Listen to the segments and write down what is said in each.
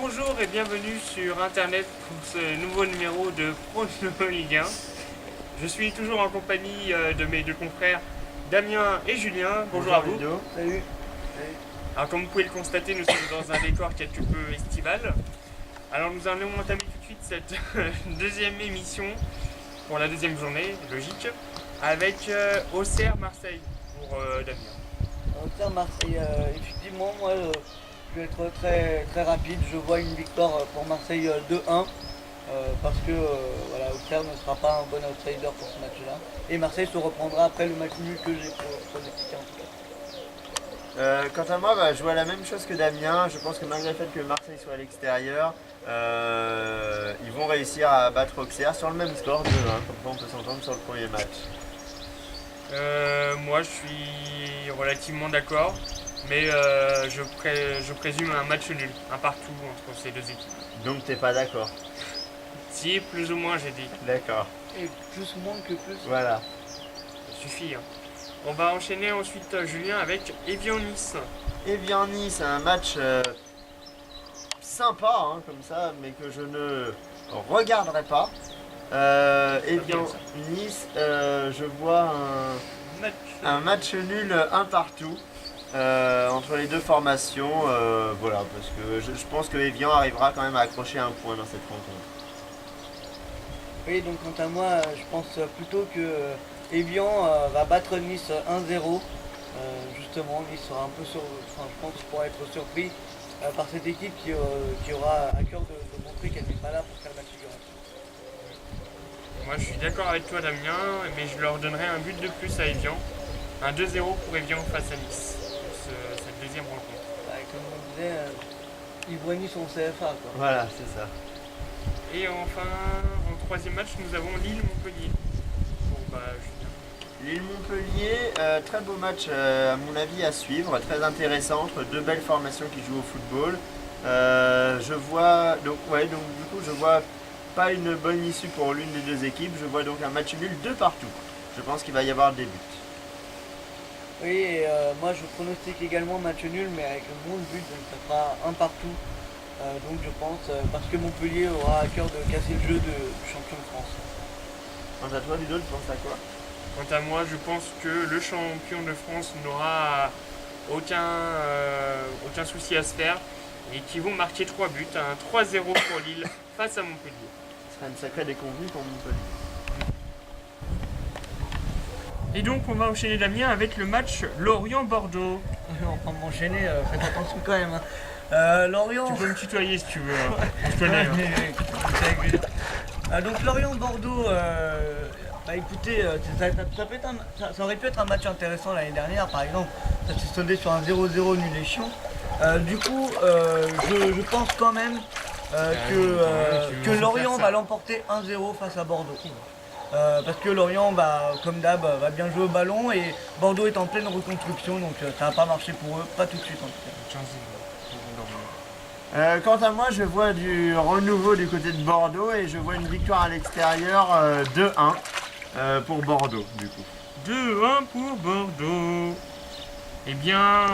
Bonjour et bienvenue sur internet pour ce nouveau numéro de Prono Ligue 1. Je suis toujours en compagnie de mes deux confrères Damien et Julien. Bonjour à vous. Salut. Alors comme vous pouvez le constater, nous sommes dans un décor quelque peu estival. Alors nous allons entamer tout de suite cette deuxième émission pour la deuxième journée, logique, avec Auxerre Marseille pour Damien. Auxerre Marseille, effectivement, moi je vais être très, très rapide. Je vois une victoire pour Marseille 2-1 parce que voilà, Auxerre ne sera pas un bon outsider pour ce match-là. Et Marseille se reprendra après le match nul que j'ai pronostiqué en tout cas. Quant à moi, je vois la même chose que Damien. Je pense que malgré le fait que Marseille soit à l'extérieur, ils vont réussir à battre Auxerre sur le même score 2-1, comme ça on peut s'entendre sur le premier match. Moi je suis relativement d'accord, mais je présume un match nul, un partout entre ces deux équipes. Donc t'es pas d'accord? Si, plus ou moins j'ai dit. D'accord. Et plus ou moins que plus. Voilà. Ça suffit. On va enchaîner ensuite Julien avec Evian-Nice. Evian-Nice, un match sympa comme ça, mais que je ne regarderai pas. Evian-Nice, je vois un match nul un partout entre les deux formations. Voilà, parce que je pense que Evian arrivera quand même à accrocher un point dans cette rencontre. Oui, donc quant à moi, je pense plutôt que Evian va battre Nice 1-0. Justement, Nice sera un peu je pense pourra être surpris par cette équipe qui aura à cœur de montrer qu'elle n'est pas là pour faire la figuration. Moi je suis d'accord avec toi Damien, mais je leur donnerai un but de plus à Evian. Un 2-0 pour Evian face à Nice, pour cette deuxième rencontre. Comme on disait, ils voient Nice en CFA quoi. Voilà, c'est ça. Et enfin, en troisième match, nous avons Lille-Montpellier. Bon, Julien. Lille-Montpellier, très beau match à mon avis à suivre, très intéressant entre deux belles formations qui jouent au football. Je vois pas une bonne issue pour l'une des deux équipes, je vois donc un match nul de partout. Je pense qu'il va y avoir des buts. Oui, et moi je pronostique également match nul, mais avec le moins de buts, donc ça fera un partout. Donc je pense, parce que Montpellier aura à cœur de casser le jeu de champion de France. Quant à toi, Ludo, tu penses à quoi? Quant à moi, je pense que le champion de France n'aura aucun souci à se faire et qu'ils vont marquer 3 buts, un 3-0 pour Lille face à Montpellier. Ce sera une sacrée déconvenue pour Montpellier. Et donc on va enchaîner Damien avec le match Lorient-Bordeaux. On va m'enchaîner, faites attention quand même. Lorient. Tu peux me tutoyer si tu veux, je connais. Donc Lorient-Bordeaux, écoutez, ça aurait pu être un match intéressant l'année dernière par exemple, ça s'est soldé sur un 0-0 nul et chiant. Du coup, je pense quand même que Lorient va l'emporter 1-0 face à Bordeaux. Parce que Lorient, comme d'hab, va bien jouer au ballon et Bordeaux est en pleine reconstruction, donc ça va pas marcher pour eux, pas tout de suite en tout cas. Quant à moi, je vois du renouveau du côté de Bordeaux et je vois une victoire à l'extérieur 2-1 pour Bordeaux du coup. 2-1 pour Bordeaux. Eh bien,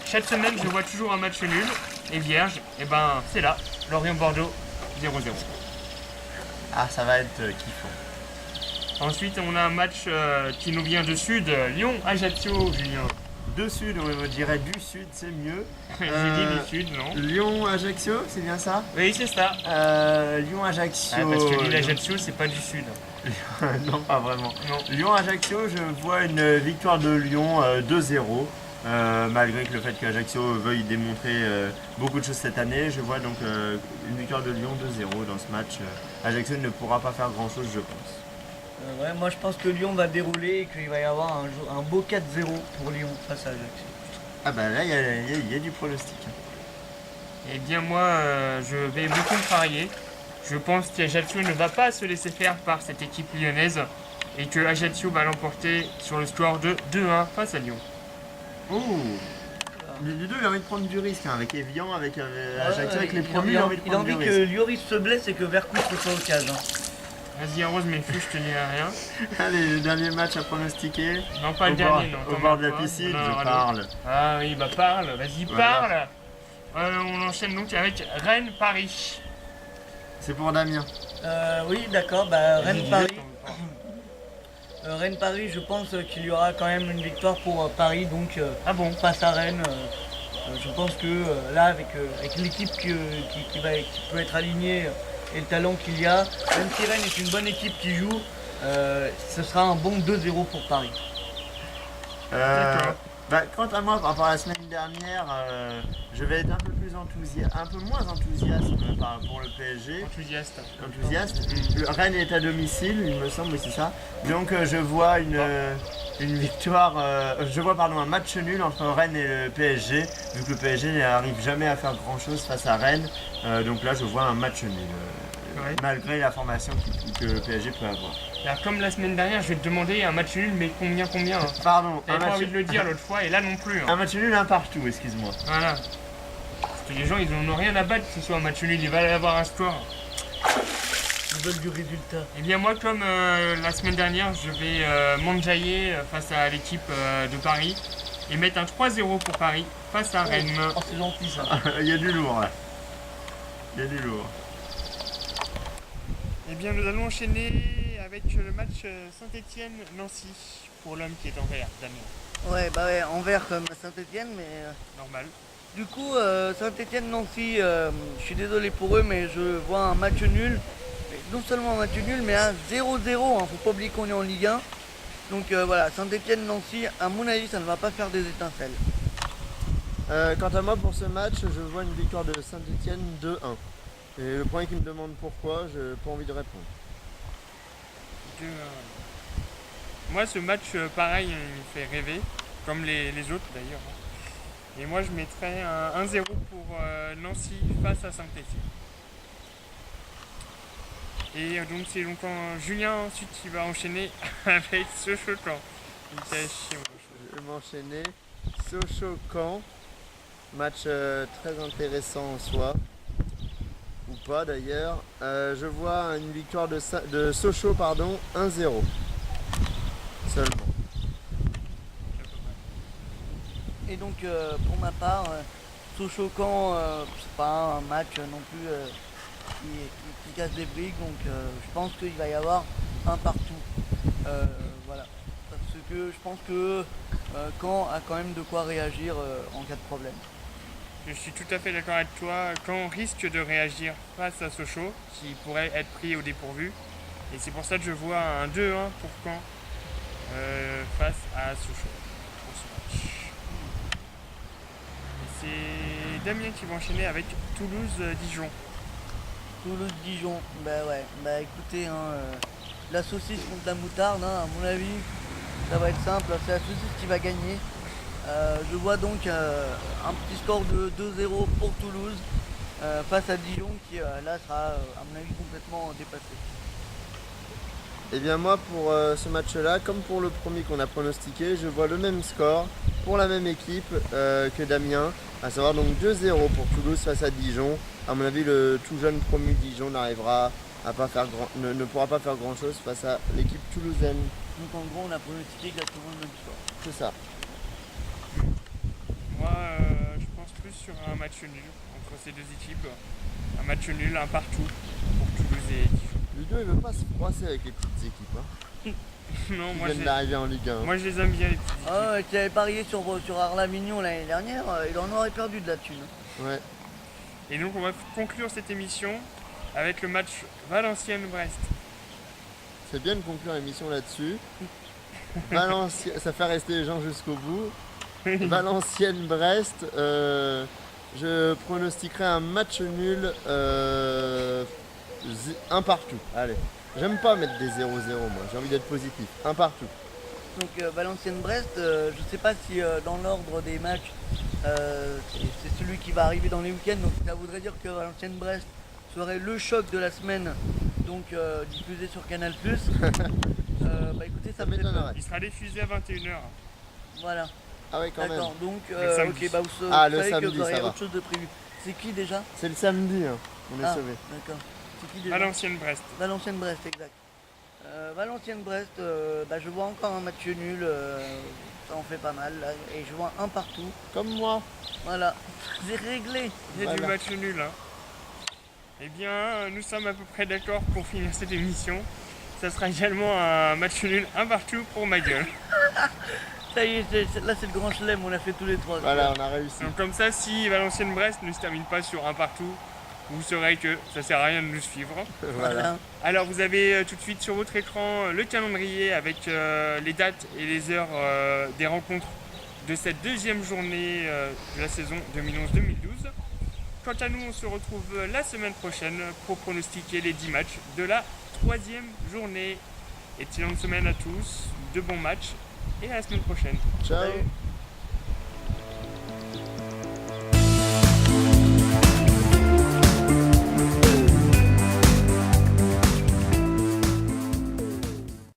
chaque semaine je vois toujours un match nul et vierge. Et c'est là, Lorient-Bordeaux 0-0. Ah, ça va être kiffant. Ensuite, on a un match qui nous vient de sud, Lyon-Ajaccio, Julien. De sud, on dirait du sud, c'est mieux. J'ai dit du sud, non? Lyon-Ajaccio, c'est bien ça? Oui, c'est ça. Lyon-Ajaccio. Parce que Lille-Ajaccio, c'est pas du sud. Non, pas vraiment. Non. Lyon-Ajaccio, je vois une victoire de Lyon 2-0. Malgré que le fait qu'Ajaccio veuille démontrer beaucoup de choses cette année, je vois donc une victoire de Lyon 2-0 dans ce match. Ajaccio ne pourra pas faire grand chose, je pense. Moi je pense que Lyon va dérouler et qu'il va y avoir un beau 4-0 pour Lyon face à Ajaccio. Ah là il y a du pronostic. Eh bien moi je vais me contrarier. Je pense qu'Ajaccio ne va pas se laisser faire par cette équipe lyonnaise et que Ajaccio va l'emporter sur le score de 2-1 face à Lyon. Oh, Ludo il a envie de prendre du risque avec Evian, avec Ajaccio, avec les promus, il a envie de prendre du risque. Il a envie que Lloris se blesse et que Vercoutre soit au cage. Vas-y, arrose mes fûts, je te dirai rien. Allez, le dernier match à pronostiquer. Non, pas le dernier, non. Au bord de la piscine, je parle. Ah oui, parle, vas-y, voilà. Parle. On enchaîne donc avec Rennes-Paris. C'est pour Damien. Oui, d'accord, bah, Rennes-Paris. Didier, Rennes-Paris, je pense qu'il y aura quand même une victoire pour Paris, donc Ah bon? face à Rennes. Je pense que là, avec l'équipe qui peut être alignée et le talent qu'il y a, même si Rennes est une bonne équipe qui joue, ce sera un bon 2-0 pour Paris. D'accord. Bah, quant à moi, par rapport à la semaine dernière, je vais être un peu moins enthousiaste pour le PSG. Enthousiaste. Rennes est à domicile, il me semble, oui, c'est ça. Donc je vois une victoire, un match nul entre Rennes et le PSG, vu que le PSG n'arrive jamais à faire grand chose face à Rennes. Donc là, je vois un match nul, Ouais. malgré la formation que le PSG peut avoir. Alors, comme la semaine dernière, je vais te demander un match nul, mais combien hein? Pardon, J'avais pas envie de le dire l'autre fois, et là non plus. Hein. un match nul, un partout, excuse-moi. Voilà. Parce que les gens, ils n'en ont rien à battre que ce soit un match nul, il va y avoir un score. Ils veulent du résultat. Et bien moi, comme la semaine dernière, je vais m'enjailler face à l'équipe de Paris et mettre un 3-0 pour Paris face à Rennes. Oh, c'est gentil ça. Il y a du lourd là. Il y a du lourd. Eh bien, nous allons enchaîner avec le match Saint-Étienne-Nancy pour l'homme qui est en vert, Damien. Ouais, envers comme Saint-Etienne, mais Normal. du coup, Saint-Etienne-Nancy, je suis désolé pour eux, mais je vois un match nul. Mais non seulement un match nul, mais un 0-0. Faut pas oublier qu'on est en Ligue 1. Donc voilà, Saint-Etienne-Nancy, à mon avis, ça ne va pas faire des étincelles. Quant à moi, pour ce match, je vois une victoire de Saint-Etienne 2-1. Et le premier qui me demande pourquoi, je n'ai pas envie de répondre. Moi, ce match, pareil, il me fait rêver, comme les autres d'ailleurs. Et moi, je mettrais un 1-0 pour Nancy face à Saint-Étienne. Et donc, c'est donc Julien ensuite qui va enchaîner avec ce choquant. Il t'a chié, mon chou. Je vais m'enchaîner. Sochaux-Caen. Match très intéressant en soi. Ou pas d'ailleurs. Je vois une victoire de Sochaux 1-0. Seulement. Et donc, pour ma part, Sochaux-Caen, c'est pas un match non plus qui casse des briques, donc je pense qu'il va y avoir un partout. Voilà. Parce que je pense que Caen a quand même de quoi réagir en cas de problème. Je suis tout à fait d'accord avec toi. Caen risque de réagir face à Sochaux, qui pourrait être pris au dépourvu. Et c'est pour ça que je vois un 2-1 pour Caen face à Sochaux pour ce match. Et c'est Damien qui va enchaîner avec Toulouse-Dijon. Toulouse-Dijon, bah ouais, bah écoutez, la saucisse contre la moutarde, à mon avis, ça va être simple, c'est la saucisse qui va gagner. Je vois donc un petit score de 2-0 pour Toulouse face à Dijon qui là sera à mon avis complètement dépassé. Et bien moi pour ce match-là, comme pour le premier qu'on a pronostiqué, je vois le même score pour la même équipe que Damien, à savoir donc 2-0 pour Toulouse face à Dijon. À mon avis, le tout jeune promu Dijon n'arrivera à pas faire ne pourra pas faire grand chose face à l'équipe toulousaine. Donc en gros on a pronostiqué exactement le même score. C'est ça. Moi, je pense plus sur un match nul entre ces deux équipes. Un match nul, un partout pour Toulouse et Dijon. Ludo il veut pas se froisser avec les petites équipes. Hein. Non, Qui viennent d'arriver en Ligue 1. moi je les aime bien les petites équipes. Ah, qui avait parié sur Arlavignon l'année dernière, il en aurait perdu de la thune. Ouais. Et donc on va conclure cette émission avec le match Valenciennes-Brest. C'est bien de conclure l'émission là-dessus. Ça fait rester les gens jusqu'au bout. Valenciennes-Brest, je pronostiquerai un match nul, un partout. Allez, j'aime pas mettre des 0-0 moi, j'ai envie d'être positif. Un partout. Donc Valenciennes-Brest, je sais pas si dans l'ordre des matchs, c'est celui qui va arriver dans les week-ends, donc ça voudrait dire que Valenciennes-Brest serait le choc de la semaine, donc diffusé sur Canal+. Bah écoutez, ça me fait peur. m'étonnerait. Il sera diffusé à 21h. Voilà, Ah ouais quand même. d'accord, donc Le samedi. ok, bah vous Ah, savez le que samedi, vous aurez ça va. autre chose de prévu. C'est qui déjà? C'est le samedi, hein. On est Ah, sauvés. d'accord. C'est qui déjà? Valenciennes-Brest. Valenciennes-Brest, exact. Valenciennes-Brest, bah, je vois encore un match nul. ça en fait pas mal. Là. Et je vois un partout. Comme moi. Voilà, c'est réglé. Il y a du Voilà. match nul. Hein. Eh bien, nous sommes à peu près d'accord pour finir cette émission. Ça sera également un match nul, un partout pour ma gueule. Ça y est, là c'est le grand chelem, on a fait tous les trois. Voilà, on a réussi. Donc comme ça, si Valenciennes-Brest ne se termine pas sur un partout, vous saurez que ça sert à rien de nous suivre. Voilà. Alors vous avez tout de suite sur votre écran le calendrier avec les dates et les heures des rencontres de cette deuxième journée de la saison 2011-2012. Quant à nous, on se retrouve la semaine prochaine pour pronostiquer les 10 matchs de la troisième journée. Excellente semaine à tous, de bons matchs et à la semaine prochaine. Ciao. Salut.